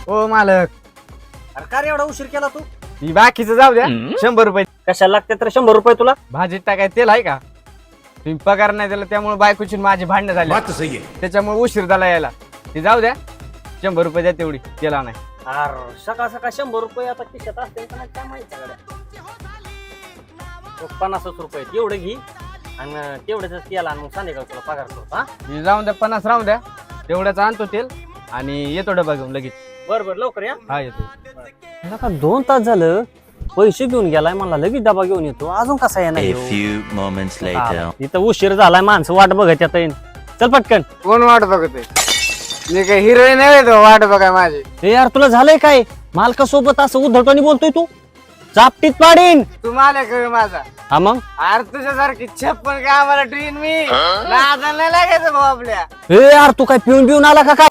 हो मालक. अरे का रे एवढा उशीर केला तू? ही बाकीचं जाऊ द्या. 100 रुपये कशाला लागते तर 100 रुपये तुला? भाजीत टाकाय तेल आहे का? तुम्ही पगार नाही दिला त्यामुळे बायकोची माझी भांडणं झाली. त्याच्यामुळे उशीर झाला यायला. ते जाऊ द्या. 100 रुपये द्या तेवढी केला नाही. अरे सकाळ सकाळ 100 रुपये आता खिशात असते का नाही काय माहिती सगळ्या. 50 रुपये एवढं घे आणि तेवढ्याच केला आणि मग संध्याकाळ तुला पगार करतो. हा हे जाऊन द्या 50 राहून द्या. तेवढ्याच आणतो तेल आणि येतो डबा घेऊन लगेच. बरं लवकर या. हा येतो. का 2 तास झालं पैसे घेऊन गेलाय मला लगेच डबा घेऊन येतो अजून कसा येणार A few moments later. इथं उशीर झालाय माणसं वाट बघत येता येईल. चल पटकन. कोण वाट बघतोय? मी काय हिरोईन नाही तो वाट बघाय माझी. ए यार तुला झालंय काय? मालकासोबत असं उद्धटवाणी बोलतोय तू? चापटीत पाडीन. तू मालक आहे माझा. हा मग अरे तुझ्यासारखी 56 का आम्हाला ट्रेन मी नादा नाही लागायचं भाऊ आपल्या. ए यार तू काय पिऊन बिऊन आला का काय?